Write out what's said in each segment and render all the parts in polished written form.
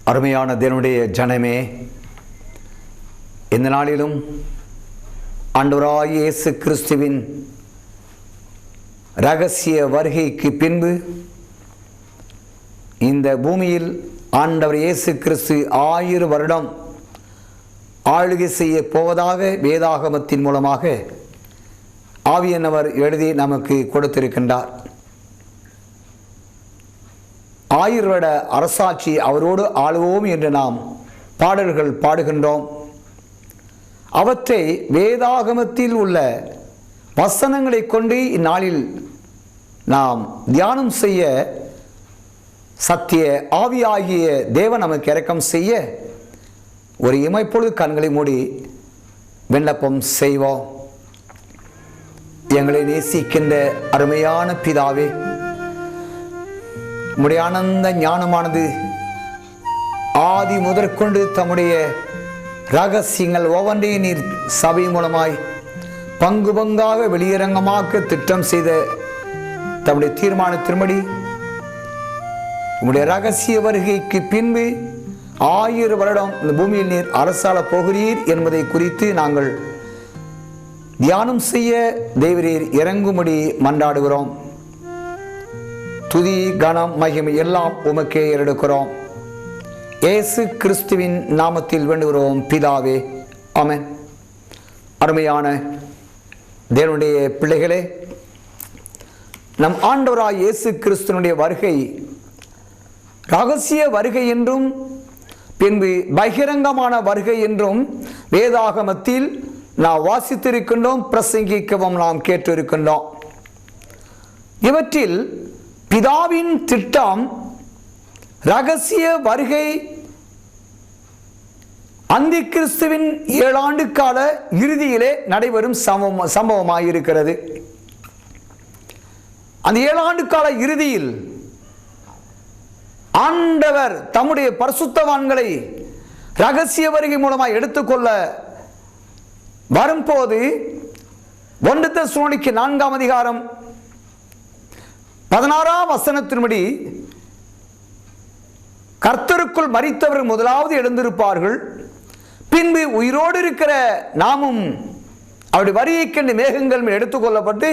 அருமையான தேவனுடைய ஜனமே, இந்த நாளிலும் ஆண்டவராகிய இயேசு கிறிஸ்துவின் இரகசிய வருகைக்கு பின்பு இந்த பூமியில் ஆண்டவர் இயேசு கிறிஸ்து 1000 வருடம் ஆளுகை செய்ய போவதாக வேதாகமத்தின் மூலமாக ஆவியானவர் எழுதி நமக்கு கொடுத்திருக்கின்றார். 1000 வருட அரசாட்சி அவரோடு ஆளுவோம் என்று நாம் பாடல்கள் பாடுகின்றோம். அவற்றை வேதாகமத்தில் உள்ள வசனங்களை கொண்டு இந்நாளில் நாம் தியானம் செய்ய சத்திய ஆவியாகிய தேவன் நமக்கு இரக்கம் செய்ய ஒரு இமைப்பொழுது கண்களை மூடி விண்ணப்பம் செய்வோம். எங்களை நேசிக்கின்ற அருமையான பிதாவே, உம்முடைய ஆனந்த ஞானமானது ஆதி முதற்கொண்டு தம்முடைய இரகசியங்கள் ஒவ்வொன்றையும் நீர் சபை மூலமாய் பங்கு பங்காக வெளியரங்கமாக்க திட்டம் செய்த தம்முடைய தீர்மானத்தின்படி உம்முடைய இரகசிய வருகைக்கு பின்பு 1000 வருடம் இந்த பூமியில் நீர் அரசாள போகிறீர் என்பதை குறித்து நாங்கள் தியானம் செய்ய தேவரீர் இறங்கும்படி மன்றாடுகிறோம். துதி கனம் மகிமை எல்லாம் உமக்கே ஏறெடுக்கிறோம். இயேசு கிறிஸ்துவின் நாமத்தில் வேண்டுகிறோம் பிதாவே, ஆமென். அருமையான தேவனுடைய பிள்ளைகளே, நம் ஆண்டவராய் இயேசு கிறிஸ்துவினுடைய வருகை இரகசிய வருகை என்றும் பின்பு பகிரங்கமான வருகை என்றும் வேதாகமத்தில் நாம் வாசித்திருக்கின்றோம், பிரசங்கிக்கவும் நாம் கேட்டிருக்கின்றோம். இவற்றில் பிதாவின் திட்டம் இரகசிய வருகை அந்தி கிறிஸ்துவின் 7 ஆண்டு கால இறுதியிலே நடைபெறும் சம்பவமாயிருக்கிறது. அந்த 7 ஆண்டு கால இறுதியில் ஆண்டவர் தம்முடைய பரிசுத்தவான்களை இரகசிய வருகை மூலமாக எடுத்துக்கொள்ள வரும்போது 1 தெசலோனிக்கேயர் 4ஆம் அதிகாரம் 16ஆம் வசனத்தின்படி கர்த்தருக்குள் மரித்தவர்கள் முதலாவது எழுந்திருப்பார்கள், பின்பு உயிரோடு இருக்கிற நாமும் அவருடைய வருகைக்கென்று மேகங்கள் மேல் எடுத்துக்கொள்ளப்பட்டு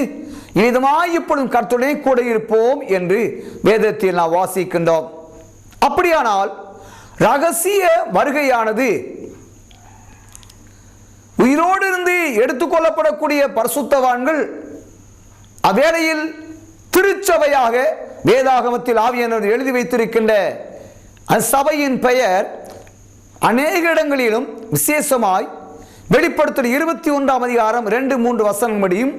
இவ்விதமாய் இப்பொழுதும் கர்த்தருடனே கூட இருப்போம் என்று வேதத்தில் நாம் வாசிக்கின்றோம். அப்படியானால் இரகசிய வருகையானது உயிரோடு இருந்து எடுத்துக்கொள்ளப்படக்கூடிய பரிசுத்தவான்கள் அவ்வேளையில் திருச்சபையாக வேதாகமத்தில் ஆவியானவர் எழுதி வைத்திருக்கின்ற அச்சபையின் பெயர் அநேக இடங்களிலும் விசேஷமாய் வெளிப்படுத்தல் 21ஆம் அதிகாரம் 2-3 வசனங்களிலும்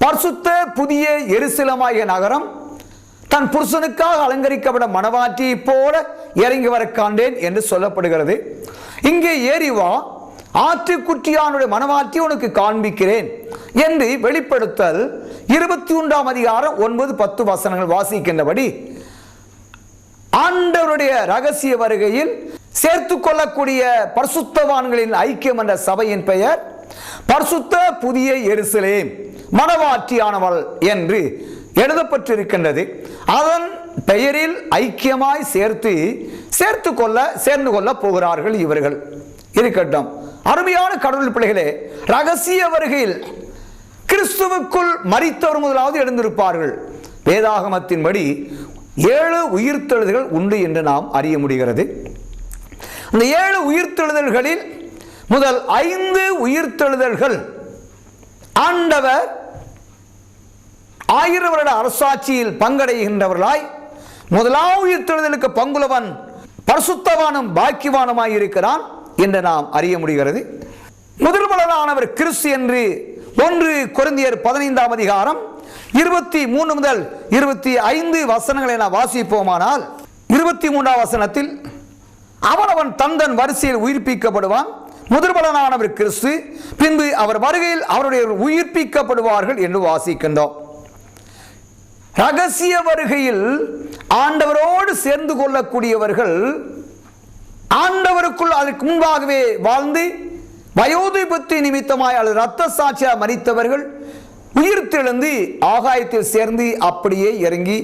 பரிசுத்த புதிய எருசலேமாகிய நகரம் தன் புருஷனுக்காக அலங்கரிக்கப்பட்ட மணவாட்டியை போல இறங்கி வர காண்டேன் என்று சொல்லப்படுகிறது. இங்கே ஏறி வா, ஆட்டுக்குட்டியானுடைய மணவாட்டி உனக்கு காண்பிக்கிறேன் என்று வெளிப்படுத்தல் 21ஆம் அதிகாரம் 9-10 வசனங்கள் வாசிக்கின்றபடி ஆண்டவருடைய இரகசிய வருகையில் சேர்த்து கொள்ளக்கூடிய பரிசுத்தவான்களின் ஐக்கியம் என்ற சபையின் பெயர் பரிசுத்த புதிய எருசலேம் மணவாட்டியானவள் என்று எழுதப்பட்டிருக்கின்றது. அதன் பெயரில் ஐக்கியமாய் சேர்ந்து கொள்ள போகிறார்கள் இவர்கள். இருக்கட்டும், அருமையான கடவுள் பிள்ளைகளே, இரகசிய வருகையில் கிறிஸ்துவுக்குள் மரித்தவர் முதலாவது எழுந்திருப்பார்கள். வேதாகமத்தின்படி 7 உயிர்த்தெழுதல்கள் உண்டு என்று நாம் அறிய முடிகிறது. இந்த 7 உயிர்த்தெழுதல்களில் முதல் 5 உயிர்த்தெழுதல்கள் ஆண்டவர் 1000 வருட அரசாட்சியில் பங்கடைகின்றவர்களாய் முதலாவது உயிர்த்தெழுதலுக்கு பங்குள்ளவன் பரிசுத்தவானும் பாக்கியவானுமாய் இருக்கிறான் என்று நாம் அறிய முடிகிறது. முதல் பலனானவர் கிறிஸ்து என்று 1 கொரிந்தியர் 15ஆம் அதிகாரம் 23 முதல் 25 வசனங்களை நாம் வாசிப்போமானால் 23ஆம் வசனத்தில் அவனவன் தந்தன் வரிசையில் உயிர்ப்பிக்கப்படுவான், முதல் பலனானவர் கிறிஸ்து, பின்பு அவர் வருகையில் அவருடைய உயிர்ப்பிக்கப்படுவார்கள் என்று வாசிக்கின்றோம். இரகசிய வருகையில் ஆண்டவரோடு சேர்ந்து கொள்ளக்கூடியவர்கள் ஆண்டவருக்குள் அதற்கு முன்பாகவே வாழ்ந்து வயோதிபத்து நிமித்தமாய் அல்லது இரத்த சாட்சியாக மரித்தவர்கள் உயிர்த்தெழுந்து ஆகாயத்தில் சேர்ந்து அப்படியே இறங்கி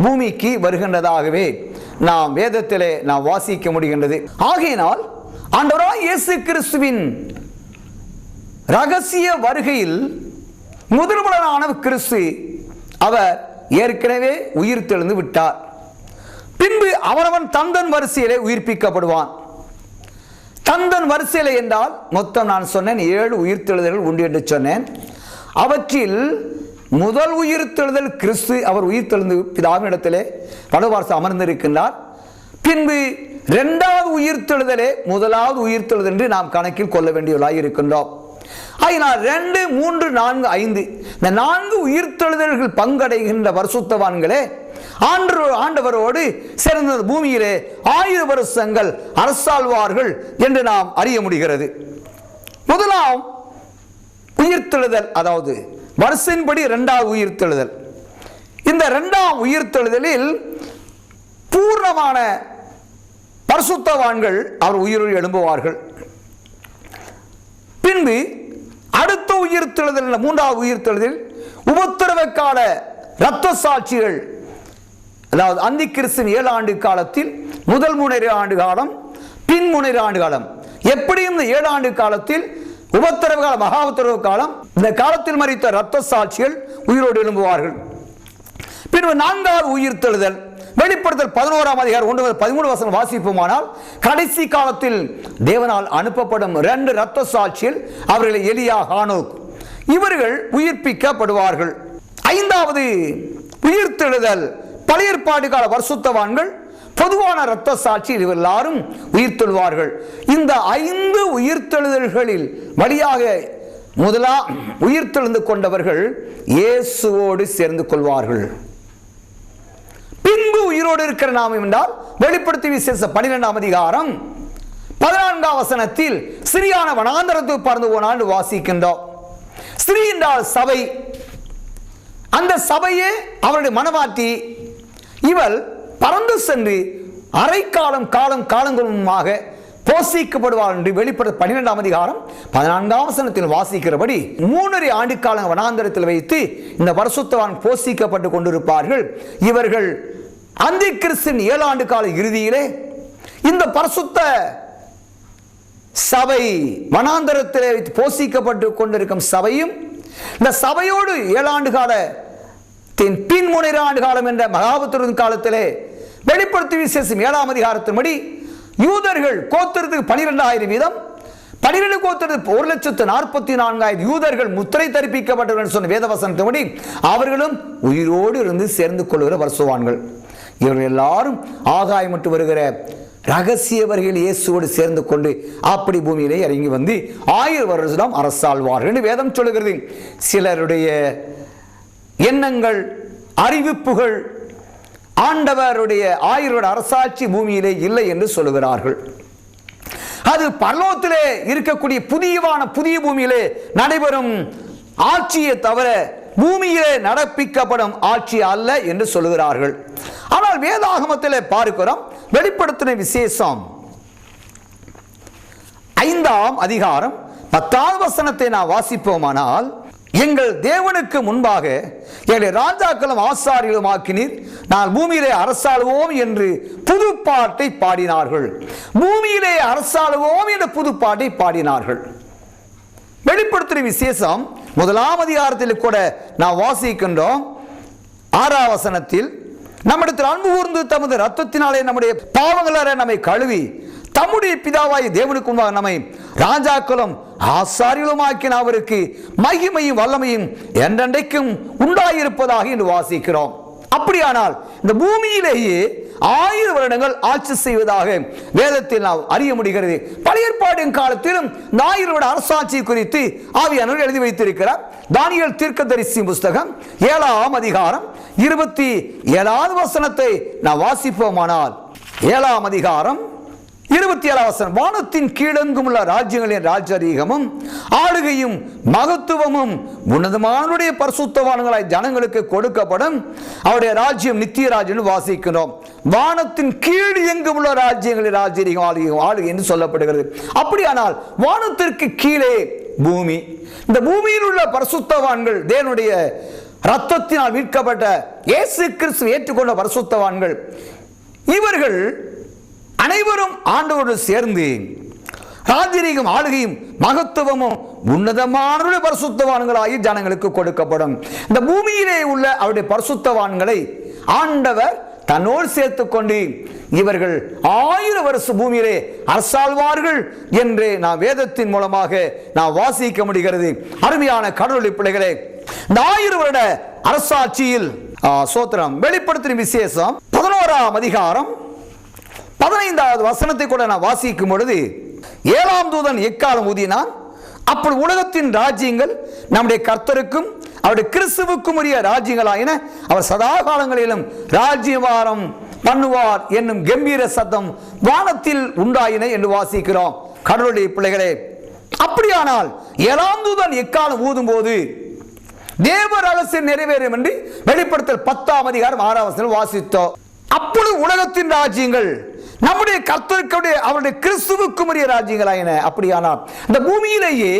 பூமிக்கு வருகின்றதாகவே நாம் வேதத்திலே நாம் வாசிக்க முடிகின்றது. ஆகையினால் ஆண்டவராய் இயேசு கிறிஸ்துவின் ரகசிய வருகையில் முதல்வரான கிறிஸ்து அவர் ஏற்கனவே உயிர் தெழுந்து விட்டார். பின்பு அவனவன் தந்தன் வரிசையிலே உயிர்ப்பிக்கப்படுவான். தந்தன் வரிசையிலே என்றால் மொத்தம் நான் சொன்னேன் 7 உயிர்த்தெழுதல்கள் உண்டு என்று சொன்னேன். அவற்றில் முதல் உயிர்த்தெழுதல் கிறிஸ்து அவர் உயிர்த்தெழுந்து பிதாவின் இடத்திலே வலதுபார்த்து அமர்ந்திருக்கின்றார். பின்பு 2வது உயிர்த்தெழுதலே முதலாவது உயிர்த்தெழுதல் என்று நாம் கணக்கில் கொள்ள வேண்டியவர்களாக இருக்கின்றோம். ஆகினால் 2, 3, 4, 5 இந்த 4 உயிர்த்தெழுதல்கள் பங்கடைகின்ற பரிசுத்தவான்களே ஆண்டவரோடு சேர்ந்த பூமியிலே 1000 வருஷங்கள் அரசாழ்வார்கள் என்று நாம் அறிய முடிகிறது. முதலாம் உயிர்த்தெழுதல், அதாவது வருஷின்படி 2வது உயிர்த்தெழுதல். இந்த 2ஆம் உயிர்த்தெழுதலில் பூர்ணமான பரிசுத்தவான்கள் அவர் உயிரோடு எழும்புவார்கள். பின்பு அடுத்த உயிர்த்தெழுதல், 3வது உயிர்த்தெழுதல் உபத்திரவ கால இரத்த சாட்சிகள், அதாவது அந்தி கிறிஸ்துவின் 7 ஆண்டு காலத்தில் முதல் 3 ஆண்டு காலம், பின் 3 ஆண்டு காலம், எப்படியும் இந்த 7 ஆண்டு காலத்தில் உபத்திரவ கால மகா உபத்திரவ காலம், இந்த காலத்தில் மரித்த இரத்த சாட்சிகள் உயிரோடு எழும்புவார்கள். பின்பு 4வது உயிர்த்தெழுதல் வெளிப்படுத்தல் 11ஆம் அதிகாரம் 1-13 வசனம் வாசிப்போமானால், கடைசி காலத்தில் தேவனால் அனுப்பப்படும் 2 இரத்த சாட்சிகள், அவர்களை எலியா, ஹானோக், இவர்கள் உயிர்ப்பிக்கப்படுவார்கள். 5வது உயிர்த்தெழுதல் பழைய ஏற்பாடு கால பரிசுத்தவான்கள், பொதுவான இரத்த சாட்சி, இவர் எல்லாரும் உயிர்த்தெழுவார்கள். இந்த 5 உயிர்த்தெழுதல்களில் வழியாக முதலாம் உயிர்த்தெழுந்து கொண்டவர்கள் இயேசுவோடு சேர்ந்து கொள்வார்கள். பின்பு உயிரோடு இருக்கிற நாம் என்றால் வெளிப்படுத்தி விசேஷ 12ஆம் அதிகாரம் 14ஆம் வசனத்தில் சிறியான வனாந்தரத்துக்கு பறந்து போனான் என்று வாசிக்கின்றோம். ஸ்ரீ என்றால் சபை. அந்த சபையே அவருடைய மனமாற்றி இவள் பறந்து சென்று அரைக்காலம் காலங்களுமாக போஷிக்கப்படுவார் என்று வெளிப்படுத்த 12ஆம் அதிகாரம் 14ஆம் வசனத்தில் வாசிக்கிறபடி 3.5 ஆண்டு காலம் வனாந்தரத்தில் வைத்து இந்த பரிசுத்தவான் போஷிக்கப்பட்டு கொண்டிருப்பார்கள். இவர்கள் அந்தி கிறிஸ்துவின் 7 ஆண்டு கால இறுதியிலே இந்த பரிசுத்த சபை வனாந்தரத்திலே போஷிக்கப்பட்டு கொண்டிருக்கும் சபையும், இந்த சபையோடு 7 ஆண்டு காலத்தின் பின் 3 ஆண்டு காலம் என்ற மகாபுத்திரத்தின் காலத்திலே வெளிப்படுத்தி விசேஷம் 7ஆம் அதிகாரத்தின்படி யூதர்கள் கோத்திரத்துக்கு 12,000 வீதம், 12 கோத்திரத்துக்கு 1,44,000 யூதர்கள் முத்திரை தரிப்பிக்கப்பட்டவர்கள் சொன்ன வேதவசனத்தின்படி அவர்களும் உயிரோடு இருந்து சேர்ந்து கொள்கிற பரிசுத்தவான்கள். இவர்கள் எல்லாரும் ஆகாயமிட்டு வருகிற ரகசிய வருகையில் இயேசுவோடு சேர்ந்து கொண்டு அப்படி பூமியிலே இறங்கி வந்து 1000 வருடம் அரசாழ்வார்கள் என்று வேதம் சொல்லுகிறது. சிலருடைய எண்ணங்கள், அறிவிப்புகள் ஆண்டவருடைய 1000 வருட அரசாட்சி பூமியிலே இல்லை என்று சொல்லுகிறார்கள். அது பரலோகத்திலே இருக்கக்கூடிய புதிய பூமியிலே நடைபெறும் ஆட்சியை தவிர பூமியிலே நடப்பிக்கப்படும் ஆட்சி அல்ல என்று சொல்லுகிறார்கள். ஆனால் வேதாகமத்திலே பார்க்கிறோம், வெளிப்படுத்தின விசேஷம் 5ஆம் அதிகாரம் 10ஆம் வசனத்தை நான் வாசிப்போமானால், எங்கள் தேவனுக்கு முன்பாக எங்களை ராஜாக்களும் ஆசாரிகளும் ஆக்கினீர், நான் பூமியிலே அரசாளுவோம் என்று புதுப்பாட்டை பாடினார்கள். பூமியிலே அரசாளுவோம் என்ற புதுப்பாட்டை பாடினார்கள். வெளிப்படுத்தின விசேஷம் 1ஆம் அதிகாரத்தில் கூட நாம் வாசிக்கின்றோம். 6ஆம் வசனத்தில், நம்மிடத்தில் அன்பு கூர்ந்து தமது இரத்தத்தினாலே நம்முடைய பாவங்களார நம்மை கழுவி தம்முடைய பிதாவாய் தேவனுக்கு முன்பாக நம்மை ராஜாக்களும் ஆசாரிகளும் ஆக்கின அவருக்கு மகிமையும் வல்லமையும் என்றென்றைக்கும் உண்டாயிருப்பதாக என்று வாசிக்கிறோம். அப்படியானால் இந்த பூமியிலேயே 1000 வருடங்கள் ஆட்சி செய்வதாக வேதத்தில் நாம் அறிய முடிகிறது. பழைய ஏற்பாட்டின் காலத்திலும் 1000 வருட அரசாட்சி குறித்து ஆவியானவர் எழுதி வைத்திருக்கிறார். தானியேல் தீர்க்கதரிசி புஸ்தகம் 7ஆம் அதிகாரம் 27வது வசனத்தை நாம் வாசிப்போமானால், 7ஆம் அதிகாரம் 27ஆம் வசனம், வானத்தின் கீழெங்கும் உள்ள ராஜ்யங்களின் ராஜரீகமும் ஆளுகையும் மகத்துவமும் உன்னதமானுடைய பரிசுத்தவான்களாய் ஜனங்களுக்கு கொடுக்கப்படும், அவருடைய ராஜ்யம் நித்திய ராஜ்யம் வாசிக்கிறோம். வானத்தின் கீழ் எங்கும் உள்ள ராஜ்யங்களின் ராஜரீகம் ஆளுகை என்று சொல்லப்படுகிறது. அப்படியானால் வானத்திற்கு கீழே பூமி, இந்த பூமியில் உள்ள பரிசுத்தவான்கள், தேவனுடைய இரத்தத்தினால் மீட்கப்பட்ட இயேசு கிறிஸ்து ஏற்றுக்கொண்ட பரிசுத்தவான்கள் இவர்கள் அனைவரும் ஆண்டவரோடு சேர்ந்து ராஜரீகம், ஆளுகையும், மகத்துவமும் உன்னதமான பரிசுத்தவான்களாகி ஜனங்களுக்கு கொடுக்கப்படும். இந்த பூமியிலே உள்ள அவருடைய பரிசுத்தவான்களை ஆண்டவர் தன்னோடு சேர்த்துக் கொண்டு இவர்கள் 1000 வருஷம் பூமியிலே அரசாழ்வார்கள் என்று நாம் வேதத்தின் மூலமாக நாம் வாசிக்க முடிகிறது. அருமையான கடவுளுடைய பிள்ளைகளே, இந்த 1000 வருட அரசாட்சியில் சோத்திரம் வெளிப்படுத்தும் விசேஷம் 11ஆம் அதிகாரம் 15வது வசனத்தை கூட நான் வாசிக்கும் பொழுது, 7ஆம் தூதன் எக்காலம் ஊதினான். அப்படி உலகத்தின் ராஜ்யங்கள் நம்முடைய கர்த்தருக்கும் அவருடைய கிறிஸ்துவுக்கும் உரிய ராஜ்யங்களாயின. அவர் சதா காலங்களிலும் ராஜ்யபாரம் பண்ணுவார் என்னும் கம்பீர சத்தம் வானத்தில் உண்டாயின என்று வாசிக்கிறோம். கடவுளுடைய பிள்ளைகளே, அப்படியானால் 7ஆம் தூதன் எக்காலம் ஊதும் போது தேவ ரகசியம் நிறைவேறும் என்று வெளிப்படுத்தல் 10ஆம் அதிகாரம் 6ஆம் வசனம் வாசித்தோம். அப்பொழுது உலகத்தின் ராஜ்யங்கள் நம்முடைய கர்த்தருக்கு அவருடைய கிறிஸ்துவுக்கும் உரிய ராஜ்யங்களாயின. அப்படியானால் இந்த பூமியிலேயே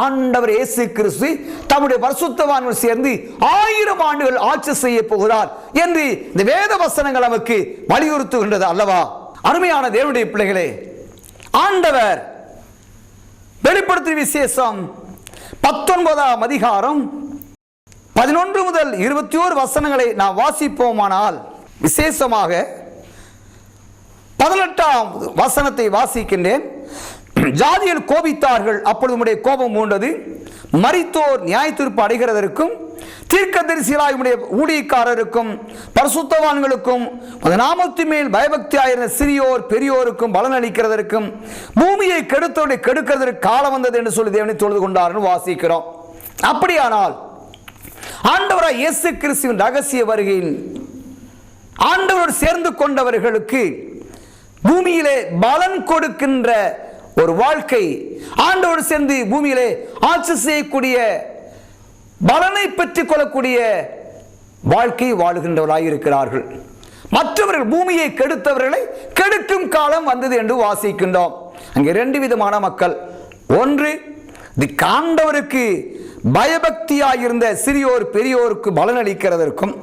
ஆண்டவர் இயேசு கிறிஸ்து தம்முடைய பரிசுத்தவான்கள் சேர்ந்து 1000 ஆண்டுகள் ஆட்சி செய்ய போகிறார் என்று இந்த வேத வசனங்கள் நமக்கு வலியுறுத்துகின்றது அல்லவா? அருமையான தேவனுடைய பிள்ளைகளே, ஆண்டவர் வெளிப்படுத்தும் விசேஷம் 19ஆம் அதிகாரம் 11 முதல் 21 வசனங்களை நாம் வாசிப்போமானால், விசேஷமாக 18ஆம் வசனத்தை வாசிக்கின்றேன். ஜாதிகள் கோபித்தார்கள், அப்பொழுது உம்முடைய கோபம் மூண்டது. மரித்தோர் நியாய தீர்ப்பு அடைகிறதற்கும் தீர்க்கதரிசிகளாய் உம்முடைய ஊழியக்காரருக்கும் பரிசுத்தவான்களுக்கும் நாமத்தின் மேல் பயபக்தியாயிருந்த சிறியோர் பெரியோருக்கும் பலன் அளிக்கிறதற்கும் பூமியை கெடுத்தோடு கெடுக்கிறதற்கு காலம் வந்தது என்று சொல்லி தேவனை தொழுது கொண்டார்கள் வாசிக்கிறோம். அப்படியானால் ஆண்டவராய் இயேசு கிறிஸ்துவின் ரகசிய வருகையில் ஆண்டவரோடு சேர்ந்து கொண்டவர்களுக்கு பூமியிலே பலன் கொடுக்கின்ற ஒரு வாழ்க்கை, ஆண்டவரோடு சேர்ந்து பூமியிலே ஆட்சி செய்யக்கூடிய பலனை பெற்றுக் கொள்ளக்கூடிய வாழ்க்கை வாழுகின்றவர்களாக இருக்கிறார்கள். மற்றவர்கள் பூமியை கெடுத்தவர்களை கெடுக்கும் காலம் வந்தது என்று வாசிக்கின்றோம். அங்கே 2 விதமான மக்கள். ஒன்று, ஆண்டவருக்கு பயபக்தியாயிருந்த சிறியோர் பெரியோருக்கு பலன் அளிக்கிறதற்கும்,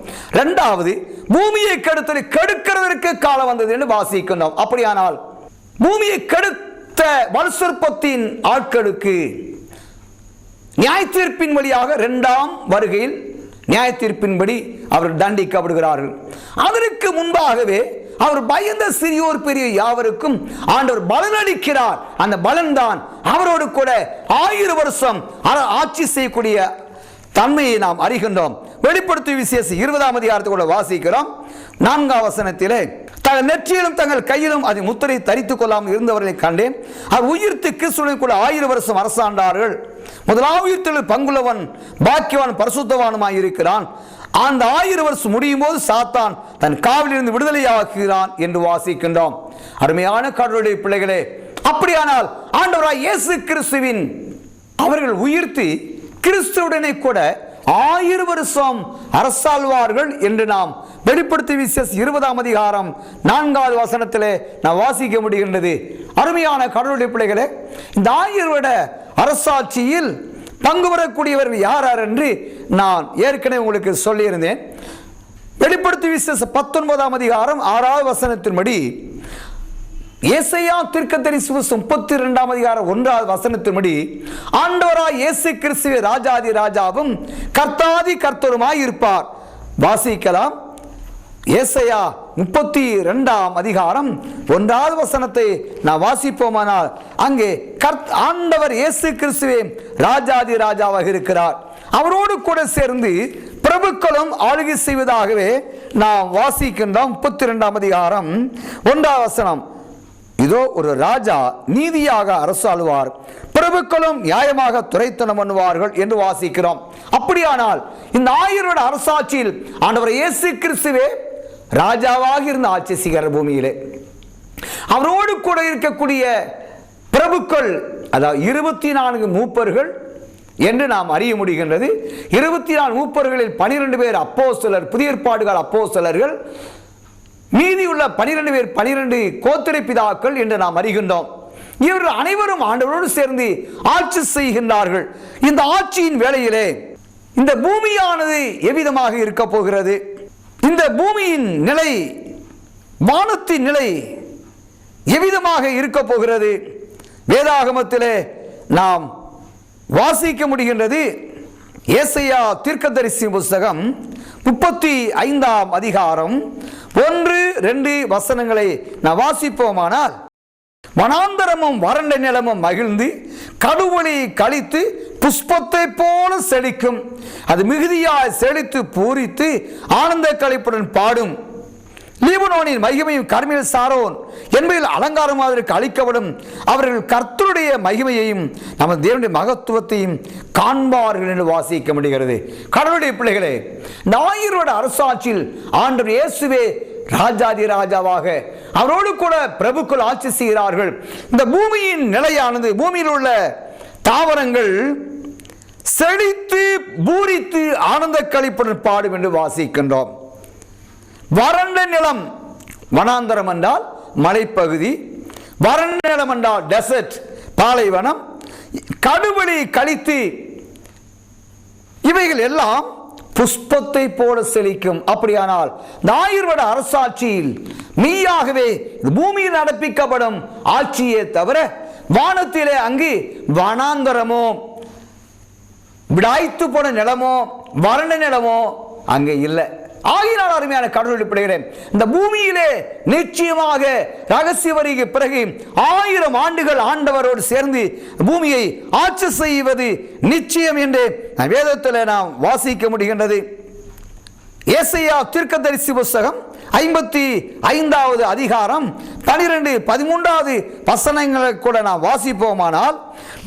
2வது பூமியை கெடுக்கிறதற்கு காலம் வந்தது என்று வாசிக்கின்றோம். அப்படியானால் பூமியை கெடுத்த வலுசற்பத்தின் ஆட்களுக்கு நியாய தீர்ப்பின் வழியாக 2ஆம் வருகையில் நியாய தீர்ப்பின்படி அவர்கள் தண்டிக்கப்படுகிறார்கள். அதற்கு முன்பாகவே அவர் பயந்த சிறியோர் பெரிய யாவருக்கும் ஆண்டவர் பலன் அளிக்கிறார். அந்த பலன் தான் அவரோடு கூட 1000 வருஷம் ஆட்சி செய்யக்கூடிய தன்மையை நாம் அறிகின்றோம். வெளிப்படுத்தும் விசேஷம் 20ஆம் அதிகாரத்தை கூட வாசிக்கிறோம். 4ஆம் வசனத்திலே, தங்கள் நெற்றியிலும் தங்கள் கையிலும் அதை முத்திரை தரித்துக் கொள்ளாமல் இருந்தவர்களை கண்டேன். அவர் உயிர்த்து கிறிஸ்துவுடன் கூட 1000 வருஷம் அரசாண்டார்கள். முதலாவது உயிர்த்தெழுதலில் பங்குள்ளவன் பாக்கியவான் பரிசுத்தவானுமாய் இருக்கிறான். அந்த 1000 வருஷம் முடியும் போது சாத்தான் தன் காவலிலிருந்து விடுதலையாக்குகிறான் என்று வாசிக்கின்றோம். அருமையான கடவுளுடைய பிள்ளைகளே, அப்படியானால் ஆண்டவராய் இயேசு கிறிஸ்துவின் அவர்கள் உயிர்த்து கிறிஸ்துவுடனே கூட 1000 வருஷம் அரசாழ்வார்கள் என்று நாம் வெளிப்படுத்தும் விசேஷம் 20ஆம் அதிகாரம் 4வது வசனத்திலே நாம் வாசிக்க முடிகின்றது. அருமையான கடவுளுடைய பிள்ளைகளே, இந்த 1000 வருட அரசாட்சியில் பங்கு பெறக்கூடியவர்கள் யார் யார் என்று நான் ஏற்கனவே உங்களுக்கு சொல்லியிருந்தேன். வெளிப்படுத்தும் விசேஷம் 19ஆம் அதிகாரம் 6வது வசனத்தின்படி, ஏசாயா தீர்க்கதரிசி 32ஆம் அதிகாரம் 1வது வசனத்தின்படி, ஆண்டவராய் இயேசு கிறிஸ்துவே ராஜாதி ராஜாவும் கர்த்தாதி கர்த்தருமாய் இருப்பார். வாசிக்கலாம். ஏசாயா 32ஆம் அதிகாரம் 1வது வசனத்தை நான் வாசிப்போமானால், அங்கே ஆண்டவர் இயேசு கிறிஸ்துவே ராஜாதி ராஜாவாக இருக்கிறார். அவரோடு கூட சேர்ந்து பிரபுக்களும் ஆளுகை செய்வதாகவே நாம் வாசிக்கின்றோம். 32ஆம் அதிகாரம் 1வது வசனம், இதோ ஒரு ராஜா நீதியாக அரசாளுவார், பிரபுக்களும் நியாயமாக துரைத்தனம் பண்ணுவார்கள் என்று வாசிக்கிறோம். அப்படியானால் இந்த 1000 வருட அரசாட்சியில் ஆண்டவர் இயேசு கிறிஸ்துவே ராஜாவாக இருந்த ஆட்சி செய்கிற பூமியிலே அவரோடு கூட இருக்கக்கூடிய பிரபுக்கள், அதாவது 24 மூப்பர்கள் என்று நாம் அறிய முடிகின்றது. 24 மூப்பர்களில் 12 பேர் அப்போஸ்தலர், புதிய ஏற்பாடுகள் அப்போஸ்தலர்கள். மீதியுள்ள 12 பேர் 12 கோத்திர பிதாக்கள் என்று நாம் அறிகின்றோம். இவர்கள் அனைவரும் ஆண்டவரோடு சேர்ந்து ஆட்சி செய்கின்றார்கள். இந்த ஆட்சியின் வேளையிலே இந்த பூமியானது எவ்விதமாக இருக்க போகிறது, இந்த பூமியின் நிலை வானத்தின் நிலை எவ்விதமாக இருக்க போகிறது? வேதாகமத்திலே நாம் வாசிக்க முடிகின்றது. ஏசாயா தீர்க்கதரிசி புத்தகம் 35ஆம் அதிகாரம் 1-2 வசனங்களை நான் வாசிப்போமானால், வனாந்தரமும் வறண்ட நிலமும் மகிழ்ந்து கடுவொளி கழித்து புஷ்பத்தை போல செழிக்கும். அது மிகுதியாய் செழித்து பூரித்து ஆனந்த களிப்புடன் பாடும். லீபனோனின் மகிமையும் கர்மேல் சாரோன் என்பதில் அலங்காரமாக அளிக்கப்படும். அவர்கள் கர்த்தருடைய மகிமையையும் நமது தேவனுடைய மகத்துவத்தையும் காண்பார்கள் என்று வாசிக்க முடிகிறது. கடவுளுடைய பிள்ளைகளே, ஞாயிறு அரசாட்சியில் ஆண்டவர் இயேசுவே ராஜாதி ராஜாவாக அவரோடு கூட பிரபுக்கள் ஆட்சி செய்கிறார்கள். இந்த பூமியின் நிலையானது, பூமியில் உள்ள தாவரங்கள் செழித்து பூரித்து ஆனந்த களிப்புடன் பாடும் என்று வாசிக்கின்றோம். வறண்ட நிலம், வனாந்தரம் என்றால் மலைப்பகுதி, வறண்ட நிலம் என்றால் டெசர்ட் பாலைவனம், கடுவொளி கழித்து இவைகள் எல்லாம் புஷ்பத்தை போல செழிக்கும். அப்படியானால் ஞாயிறு அரசாட்சியில் மெய்யாகவே பூமியில் நடப்பிக்கப்படும் ஆட்சியே தவிர வானத்திலே அங்கு வனாந்தரமோ விடாய்த்து போன நிலமோ வறண்ட நிலமோ அங்கே இல்லை. ஆகினால் அருமையான கடவுளுடைய பிள்ளைகளே, இந்த பூமியிலே நிச்சயமாக ரகசிய வருகைக்கு பிறகு 1000 ஆண்டுகள் ஆண்டவரோடு சேர்ந்து பூமியை ஆட்சி செய்வது நிச்சயம் என்று வேதத்தில் நாம் வாசிக்க முடிகின்றது. ஏசாயா தீர்க்கதரிசி புத்தகம் 55வது அதிகாரம் 12-13 வசனங்களை கூட நாம் வாசிப்போமானால்,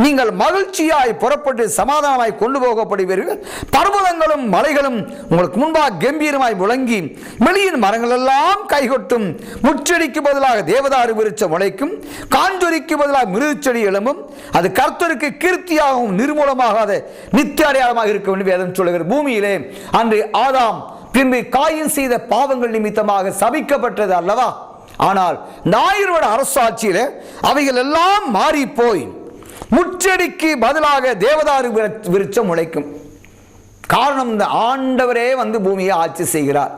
நீங்கள் மகிழ்ச்சியாய் புறப்பட்டு சமாதானமாய் கொண்டு போகப்படுவீர்கள். பர்வதங்களும் மலைகளும் உங்களுக்கு முன்பாக கம்பீரமாய் முழங்கி வெளியின் மரங்கள் எல்லாம் கைகொட்டும். முச்செடிக்கு பதிலாக தேவதாரு விருட்சம் முளைக்கும், காஞ்சொரிக்கு பதிலாக மிருகச்செடி எழும்பும். அது கர்த்தருக்கு கீர்த்தியாகவும் நிர்மூலமாகாத நித்திய அடையாளமாக இருக்கும் என்று வேதம் சொல்லுகிறது. பூமியிலே அன்று ஆதாம் பின்பு காயின் செய்த பாவங்கள் நிமித்தமாக சபிக்கப்பட்டது அல்லவா? ஆனால் ஞாயிறு அரசாட்சியிலே அவைகள் எல்லாம் மாறி போய் முச்செடிக்கு பதிலாக தேவதாரு விருட்சம் முளைக்கும். காரணம், இந்த ஆண்டவரே வந்து பூமியை ஆட்சி செய்கிறார்.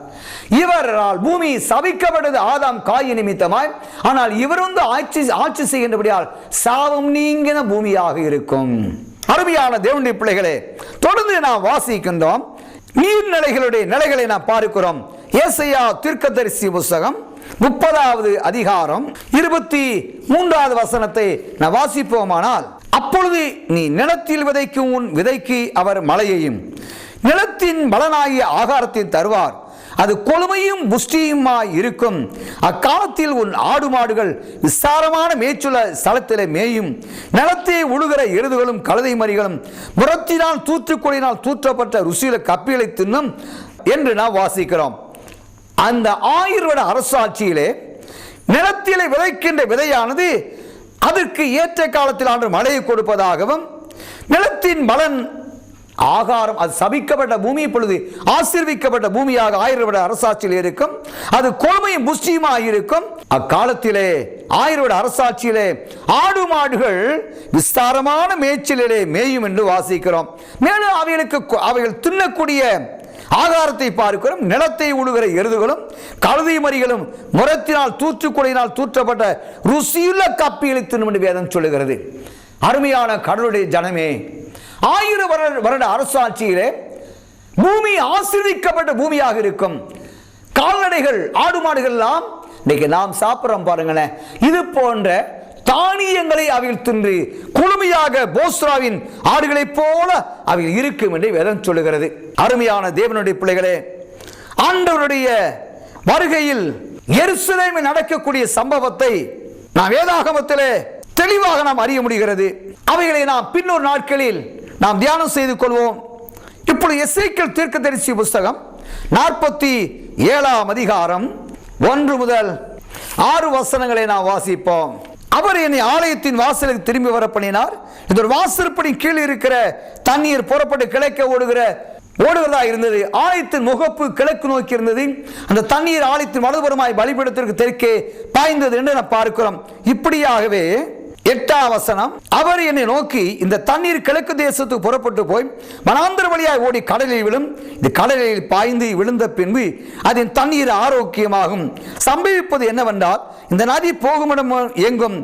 இவரால் பூமி சபிக்கப்பட்டது ஆதாம் காயின் நிமித்தமாய். ஆனால் இவர் வந்து ஆட்சி செய்கின்றபடியால் சாபம் நீங்கின பூமியாக இருக்கும். அருமையான தேவனுடைய பிள்ளைகளே, தொடர்ந்து நாம் வாசிக்கின்றோம். நீர்நிலைகளுடைய நிலைகளை நாம் பார்க்கிறோம். ஏசாயா தீர்க்கதரிசி புத்தகம் 30வது அதிகாரம் 23வது வசனத்தை நான் வாசிப்போமானால், அப்பொழுது நீ நிலத்தில் விதைக்கும் உன் விதைக்கு அவர் மழையையும் நிலத்தின் பலனாகிய ஆகாரத்தை தருவார். அது கொழுமையும் புஷ்டியுமாய் இருக்கும். அக்காலத்தில் உன் ஆடு மாடுகள் விசாரமான மேய்ச்சுள்ள ஸ்தலத்திலே மேயும். நிலத்தை உழுகிற எருதுகளும் கழுதை மறிகளும் முரத்தினால் தூற்றுக்கொடியினால் தூற்றப்பட்ட ருசியில கப்பிகளை தின்னும் என்று நாம் வாசிக்கிறோம். அந்த 1000 அரசாட்சியிலே நிலத்திலே விதைக்கின்ற விதையானது அதற்கு ஏற்ற காலத்தில் ஆண்டு மழையை கொடுப்பதாகவும், நிலத்தின் பலன் ஆகாரம், அது சபிக்கப்பட்ட பூமி இப்பொழுது ஆசீர்விக்கப்பட்ட பூமியாக 1000 அரசாட்சியில் இருக்கும். அது கொழுமையும் புஷ்டியுமாக இருக்கும். அக்காலத்திலே 1000 அரசாட்சியிலே ஆடு மாடுகள் விஸ்தாரமான மேய்ச்சலிலே மேயும் என்று வாசிக்கிறோம். மேலும் அவைகள் தின்னக்கூடிய ஆகாரத்தை பார்க்கிறோம். நிலத்தை உழுகிற எருதுகளும் கழுதை மறிகளும் முரத்தினால் தூற்றுக்கொடியினால் தூற்றப்பட்ட ருசியுள்ள கப்பிகளை தின்னும் என்று வேதம் சொல்லுகிறது. அருமையான கடவுளுடைய ஜனமே, 1000 வருட அரசாட்சியிலே பூமி ஆசீர்வதிக்கப்பட்ட பூமியாக இருக்கும். கால்நடைகள், ஆடு மாடுகள் எல்லாம் இன்னைக்கு நாம் சாப்பிட்றோம் பாருங்களேன், இது போன்ற தானியங்களை அவைகள் தின்று குளுமையாக போஸ்ராவின் ஆடுகளைப் போல அவைகள் இருக்கும் என்று வேதம் சொல்லுகிறது. அருமையான தேவனுடைய பிள்ளைகளே, ஆண்டவருடைய வருகையில் எருசலேமில் நடக்கக்கூடிய சம்பவத்தை நாம் வேதாகமத்திலே தெளிவாக நாம் அறிய முடிகிறது. அவைகளை நாம் பின்னொரு நாட்களில் நாம் தியானம் செய்து கொள்வோம். இப்பொழுது எசேக்கியேல் தீர்க்கதரிசி புத்தகம் 47ஆம் அதிகாரம் 1 முதல் 6 வசனங்களை நாம் வாசிப்போம். அவர் என்னை ஆலயத்தின் வாசலுக்கு திரும்பி வர பண்ணினார். இந்த ஒரு வாசற்படி கீழ் இருக்கிற தண்ணீர் புறப்பட்டு கிழக்க ஓடுகிறதா இருந்தது. ஆலயத்தின் முகப்பு கிழக்கு நோக்கி இருந்தது. அந்த தண்ணீர் ஆலயத்தின் வலதுபுறமாய் பலிபீடத்திற்கு தெற்கே பாய்ந்தது என்று நாம் பார்க்கிறோம். இப்படியாகவே 8ஆம் வசனம், அவர் என்னை நோக்கி, இந்த தண்ணீர் கிழக்கு தேசத்துக்கு புறப்பட்டு போய் வனாந்தர வழியாய் ஓடி கடலில் விழும். இது கடலில் பாய்ந்து விழுந்த பின்பு அதன் தண்ணீர் ஆரோக்கியமாகும். சம்பவிப்பது என்னவென்றால், இந்த நதி போகுமிடம் எங்கும்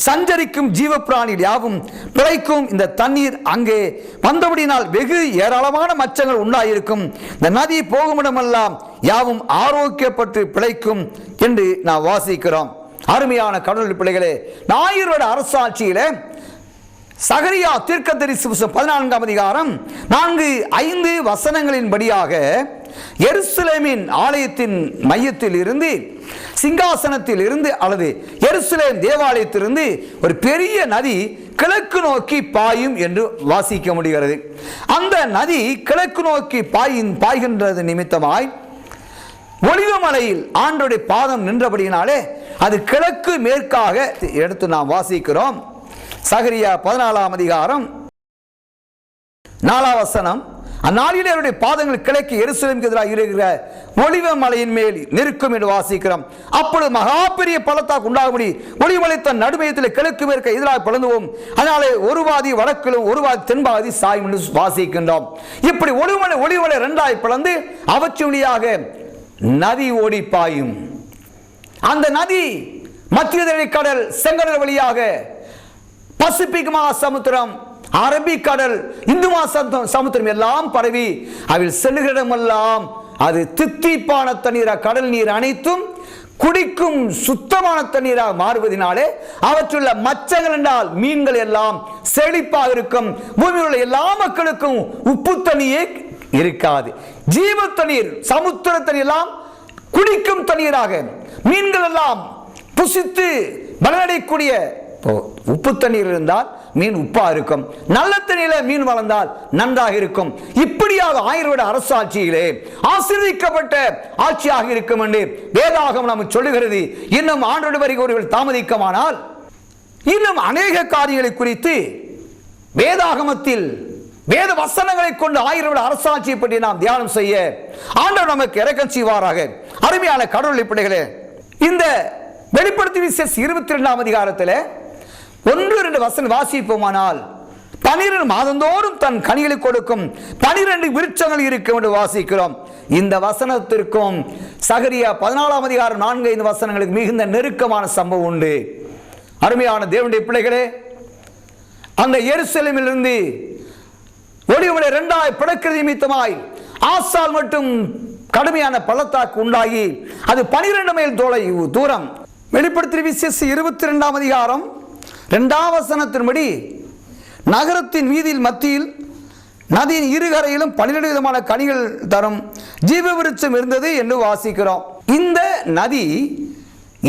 சஞ்சரிக்கும் ஜீவ பிராணிகள் யாவும் பிழைக்கும். இந்த தண்ணீர் அங்கே வந்தபடினால் வெகு ஏராளமான மச்சங்கள் உண்டாயிருக்கும். இந்த நதி போகுமிடமெல்லாம் யாவும் ஆரோக்கியப்பட்டு பிழைக்கும் என்று நாம் வாசிக்கிறோம். அருமையான கடவுள் பிள்ளைகளே, ஞாயிறு அரசாட்சியில சகரியா தீர்க்கதரிசி 14ஆம் அதிகாரம் 4-5 வசனங்களின் படியாக எருசலேமின் ஆலயத்தின் மையத்தில் இருந்து, சிங்காசனத்தில் இருந்து அல்லது எருசலேம் தேவாலயத்திலிருந்து ஒரு பெரிய நதி கிழக்கு நோக்கி பாயும் என்று வாசிக்க முடிகிறது. அந்த நதி கிழக்கு நோக்கி பாய்கின்றது நிமித்தமாய் ஒலிவமலையில் ஆண்டவருடைய பாதம் நின்றபடியினாலே அது கிழக்கு மேற்காக எடுத்து நாம் வாசிக்கிறோம். சகரியா 14ஆம் அதிகாரம் 4ஆம் வசனம், அந்நாளிலே அவருடைய பாதங்கள் கிழக்கு எருசலேமுக்கு எதிராக இருக்கிற ஒலிவமலையின் மேல் நிற்கும் என்று வாசிக்கிறோம். அப்பொழுது மகா பெரிய பள்ளத்தாக்கு உண்டாகும்படி ஒலிவமலை தன் நடுமையத்தில் கிழக்கு மேற்க எதிராக பிளந்துவோம். அதனாலே ஒரு வாதி வடக்கிலும் ஒரு வாதி தென்பாதி சாயும் என்று வாசிக்கின்றோம். இப்படி ஒலிவமலை 2ஆய் பிளந்து அவற்றியாக நதி ஓடி பாயும். அந்த நதி மத்திய கடல், செங்கடல் வழியாக பசிபிக் மகாசமுத்திரம், அரபிக்கடல், இந்து மகாசமுத்திரம் எல்லாம் பரவி அதில் செல்லுகிடமெல்லாம் அது தித்திப்பான தண்ணீராக, கடல் நீர் அனைத்தும் குடிக்கும் சுத்தமான தண்ணீராக மாறுவதனாலே அவற்றுள்ள மச்சங்கள் என்றால் மீன்கள் எல்லாம் செழிப்பாக இருக்கும். பூமியில் உள்ள எல்லா மக்களுக்கும் உப்பு தண்ணியே இருக்காது. ஜீவ தண்ணீர், சமுத்திர தண்ணீர் எல்லாம் குடிக்கும் தண்ணீராக, மீன்கள் எல்லாம் புசித்து பலனடையக்கூடிய. உப்பு தண்ணீர் இருந்தால் மீன் உப்பா இருக்கும், நல்ல தண்ணீர மீன் வளர்ந்தால் நன்றாக இருக்கும். இப்படியாக 1000 வருட அரசாட்சியிலே ஆசீர்வதிக்கப்பட்ட ஆட்சியாக இருக்கும் என்று வேதாகமம் நமக்கு சொல்லுகிறது. இன்னும் ஆண்டவருடைய வருகை ஒருவர் தாமதிக்குமானால் இன்னும் அநேக காரியங்களை குறித்து வேதாகமத்தில் வேத வசனங்களை கொண்டு 1000 வருட அரசாட்சியை பற்றி நாம் தியானம் செய்ய ஆண்டவர் நமக்கு இரக்கம் செய்வாராக. அருமையான கடவுள் பிள்ளைகளே, இந்த வெளிப்படுத்தி விசேஷம் 22ஆம் அதிகாரத்தில் 1-2 வசனம் வாசிப்போமானால், 12 மாதந்தோறும் தன் கனிகளை கொடுக்கும் 12 விருட்சங்கள் இருக்கும் என்று வாசிக்கிறோம். இந்த வசனத்திற்கும் சகரியா 14ஆம் அதிகாரம் 4-5 வசனங்களுக்கு மிகுந்த நெருக்கமான சம்பவம் உண்டு. அருமையான தேவனுடைய பிள்ளைகளே, அந்த எருசலேமிலிருந்து ஒலிவமலை 2ஆய் பிளக்கிறது நிமித்தமாய் ஆசால் மட்டும் கடுமையான பள்ளத்தாக்கு உண்டாகி அது 12 மைல் தூரம். வெளிப்படுத்திய விசேஷம் 22ஆம் அதிகாரம் 2ஆம் வசனத்தின்படி நகரத்தின் வீதியில் மத்தியில் நதியின் இருகரையிலும் 12 விதமான கனிகள் தரும் ஜீவ விருட்சம் இருந்தது என்று வாசிக்கிறோம். இந்த நதி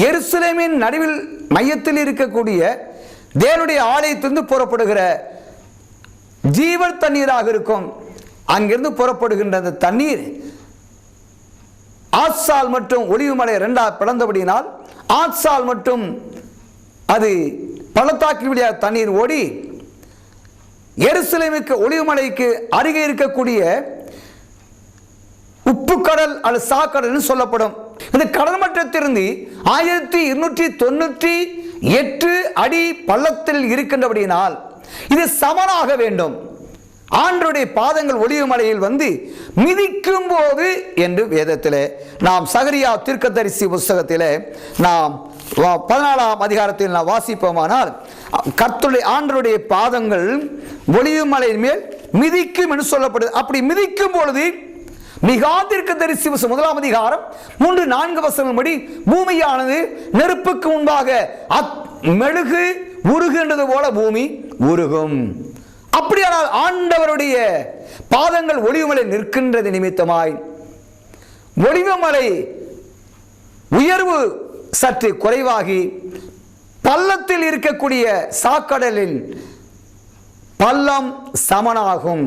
எருசலேமின் நடுவில் மையத்தில் இருக்கக்கூடிய தேவனுடைய ஆலயத்திலிருந்து புறப்படுகிற ஜீவ தண்ணீராக இருக்கும். அங்கிருந்து புறப்படுகின்ற அந்த தண்ணீர் ஆத்சால் மற்றும் ஒலிவுமலை 2ஆக பிளந்தபடியினால் ஆத்சால் மற்றும் அது பள்ளத்தாக்கு வழியாக தண்ணீர் ஓடி எருசலேமுக்கு ஒலிவுமலைக்கு அருகே இருக்கக்கூடிய உப்பு கடல் அல்லது சாக்கடல் சொல்லப்படும். இந்த கடல் மட்டத்திலிருந்து 1298 அடி பள்ளத்தில் இருக்கின்றபடியினால் இது சமனாக வேண்டும். ஆண்டவருடைய பாதங்கள் ஒலிவுமலையில் வந்து மிதிக்கும் போது என்று வேதத்திலே நாம் சகரியா தீர்க்கதரிசி புஸ்தகத்திலே நாம் 14ஆம் அதிகாரத்தில் நாம் வாசிப்போமானால், கர்த்தருடைய ஆண்டவருடைய பாதங்கள் ஒலிவுமலையின் மேல் மிதிக்கும் என்று சொல்லப்படுது. அப்படி மிதிக்கும் பொழுது மிகா தீர்க்கதரிசி 1ஆம் அதிகாரம் 3-4 வசனங்கள் படி பூமியானது நெருப்புக்கு முன்பாக மெழுகு உருகின்றது போல பூமி உருகும். அப்படியானால் ஆண்டவருடைய பாதங்கள் ஒலிவுமலை நிற்கின்றது நிமித்தமாய் ஒலிவுமலை உயர்வு சற்று குறைவாகி பள்ளத்தில் இருக்கக்கூடிய சாக்கடலில் பள்ளம் சமனாகும்.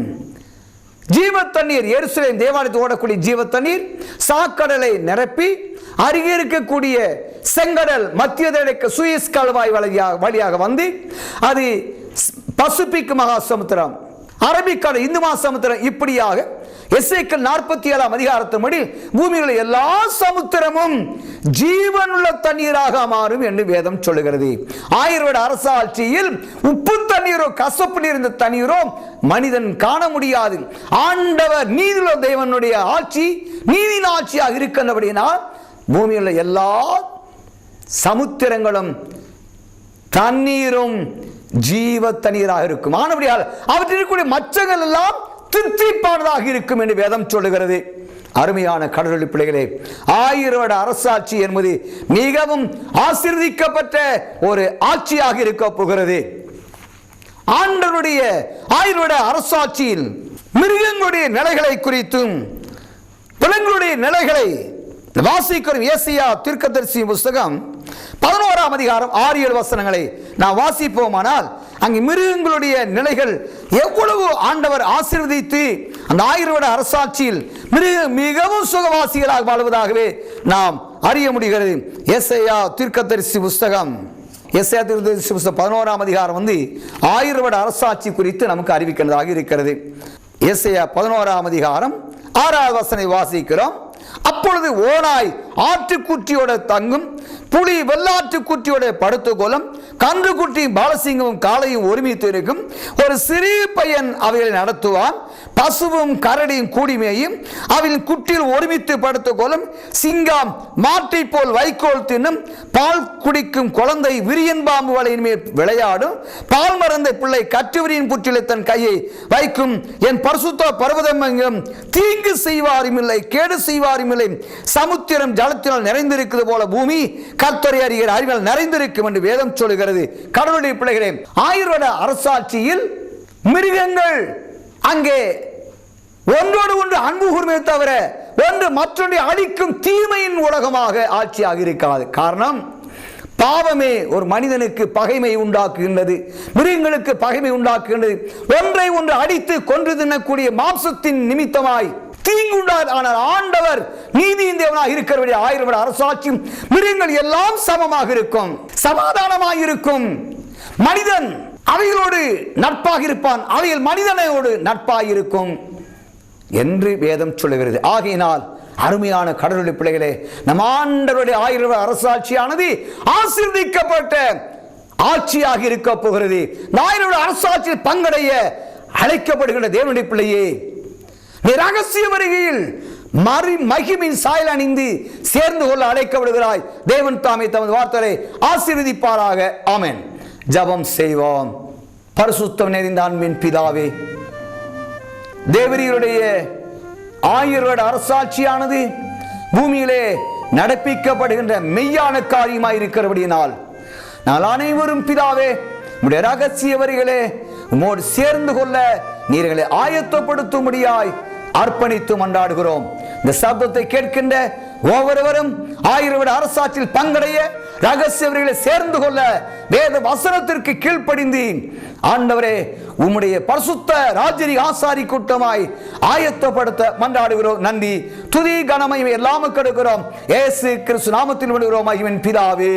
ஜீவ தண்ணீர் எருசலேம் தேவாலயத்தில் ஓடக்கூடிய ஜீவ தண்ணீர் சாக்கடலை நிரப்பி அருகே இருக்கக்கூடிய செங்கடல் மத்திய சுயஸ் கால்வாய் வழியாக வந்து அது பசிபிக் மகாசமுத்திரம், அரபிக்கடல், இந்து மகாசமுத்திரம் இப்படியாக எசேக்கியேல் 47 அதிகாரத்தின்படி பூமியில் எல்லா சமுத்திரமும் ஜீவனுள்ள தண்ணீராக மாறும் என்று வேதம் சொல்லுகிறது. 1000 வருட அரசாட்சியில் உப்பு தண்ணீரோ கசப்பு நிறைந்த தண்ணீரோ மனிதன் காண முடியாது. ஆண்டவர் நீதியுள்ள தேவனுடைய ஆட்சி நீதியின் ஆட்சியாக இருக்கின்றபடியால் பூமியில் எல்லா சமுத்திரங்களும் தண்ணீரும் ஜீவ தண்ணீராக இருக்கும். ஆனபடியால் அவற்றில் இருக்கக்கூடிய மச்சங்கள் எல்லாம் திருப்திப்பானதாக இருக்கும் என்று வேதம் சொல்லுகிறது. அருமையான கடவுள் பிள்ளைகளே, 1000 வருட அரசாட்சி என்பது மிகவும் ஆசீர்வதிக்கப்பட்ட ஒரு ஆட்சியாக இருக்க போகிறது. ஆண்டவருடைய 1000 வருட அரசாட்சியில் மிருகங்களுடைய நிலைகளை குறித்தும் விலங்குகளுடைய நிலைகளை வாசிக்கிறோம். ஏசாயா தீர்க்கதரிசி புத்தகம் 11 அதிகாரம் 6-7 வசனங்களை நாம் வாசிப்போமானால் அங்கு மிருகங்களுடைய நிலைகள் எவ்வளவு ஆண்டவர் ஆசீர்வதித்து அந்த 1000 வருட அரசாட்சியில் மிகவும் சுகவாசிகளாக வாழ்வதாகவே நாம் அறிய முடிகிறது. ஏசாயா தீர்க்கதரிசி புத்தகம் 11 அதிகாரம் 1000 வருட அரசாட்சி குறித்து நமக்கு அறிவிக்கிறதாக இருக்கிறது. ஏசாயா 11 அதிகாரம் 6வது வசனத்தை வாசிக்கிறோம். அப்பொழுது ஓநாய் ஆட்டுக்குட்டியோட தங்கும், புலி வெள்ளாட்டுக்குட்டியோட படுத்துக்கொள்ளும், கன்றுக்குட்டி பாலசிங்கமும் காளையும் ஒருமித்து இருக்கும். ஒரு சிறிய பையன் அவைகளை நடத்துவான். பசுவும் கரடியும் கூடிமேயும் அவையின் குட்டியில் ஒருமித்து படுத்துக்கொள்ளும். சிங்கம் மாட்டை போல் வைக்கோல் தின்னும். பால் குடிக்கும் குழந்தை விரியன் பாம்பு வலையின் மேல் விளையாடும். பால் மறந்த பிள்ளை கற்றுவிரியின் புற்றிலே தன் கையை வைக்கும். என் பரிசுத்த பர்வதம் எங்கும் தீங்கு செய்வாரும் இல்லை, கேடு செய்வாரும் இல்லை. சமுத்திரம் ஜலத்தினால் நிறைந்திருக்கிறது போல பூமி கர்த்தரை அறிகிற அறிவால் நிறைந்திருக்கும் என்று வேதம் சொல்லுகிறது. கடவுளுடைய பிள்ளைகளே, 1000 வருட அரசாட்சியில் மிருகங்கள் அங்கே ஒன்றோடு ஒன்று அன்பு கூர்மையை தவிர ஒன்று மற்றொன்றை அழிக்கும் தீமையின் உலகமாக ஆட்சியாக இருக்காது. காரணம், பாவமே ஒரு மனிதனுக்கு பகைமை உண்டாக்குகின்றது, மிருகங்களுக்கு பகைமை உண்டாக்குகின்றது. ஒன்றை ஒன்று அடித்து கொன்று தின்னக்கூடிய மாம்சத்தின் நிமித்தமாய் தீங்குண்டார். ஆனால் ஆண்டவர் நீதியின் தேவனாக இருக்கிறவருடைய 1000 வருட அரசாட்சியும் மிருகங்கள் எல்லாம் சமமாக இருக்கும், சமாதானமாக இருக்கும். மனிதன் அவைகளோடு நட்பாக இருப்பான், அவைகள் மனிதனோடு நட்பாக இருக்கும் என்று வேதம் சொல்லுகிறது. ஆகையினால் அருமையான கடவுளுடைய பிள்ளைகளே, நம் ஆண்டவருடைய 1000 வருட அரசாட்சியானது ஆசீர்வதிக்கப்பட்ட ஆட்சியாக இருக்க போகிறது. 1000 வருட அரசாட்சியில் பங்கடைய அழைக்கப்படுகின்ற தேவனுடைய பிள்ளையே, நீ ரகசிய வருகையில் மகிமின் சாயல் அணிந்து சேர்ந்து கொள்ள அழைக்கப்படுகிறாய். தேவன் தாமே தமது வார்த்தையை ஆசீர்வதிப்பாராக. ஆமென். ஜெபம் செய்வோம். பரிசுத்தம் நிறைந்த அன்பின் பிதாவே, தேவரீருடைய 1000 வருட அரசாட்சியானது பூமியிலே நடப்பிக்கப்படுகின்ற மெய்யான காரியமாய் இருக்கிறபடியினால் நான் அனைவரும் பிதாவே உம்முடைய ரகசிய வரிகளே உம்மோடு சேர்ந்து கொள்ள நீர்களை ஆயத்தப்படுத்தும்படியாய் அர்ப்பணித்து மன்றாடுகிறோம். இந்த சப்தத்தை கேட்கின்ற ஒவ்வொருவரும் 1000 வருட அரசாட்சியில் பங்கடைய ரகசியவர்களை சேர்ந்து கொள்ள வேத வசனத்திற்கு கீழ்ப்படிந்து ஆண்டவரே உம்முடைய பரிசுத்த ராஜ்ய ஆசாரி கூட்டமாய் ஆயத்தப்படுத்த மன்றாடுகிறோம். நன்றி, துதி, கனமகிமை எல்லாம் கொடுக்கிறோம். இயேசு கிறிஸ்து நாமத்தில் விடுகிறோம் மகிமையின் பிதாவே.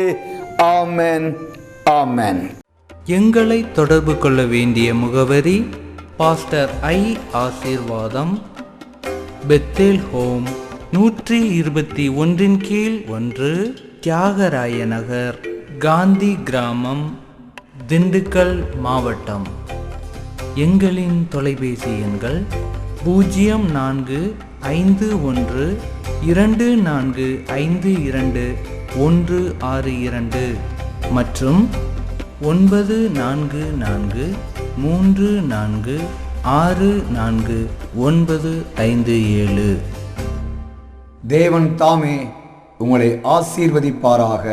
ஆமென், ஆமென். எங்களை தொடர்பு கொள்ள வேண்டிய முகவரி: பாஸ்டர் ஐ ஆசீர்வாதம், பெத்தேல் ஹோம், 121 கீழ் 1, தியாகராய நகர், காந்தி கிராமம், திண்டுக்கல் மாவட்டம். எங்களின் தொலைபேசி எண்கள் 0454522162 மற்றும் 94646497. தேவன் தாமே உங்களை ஆசீர்வதிப்பாராக.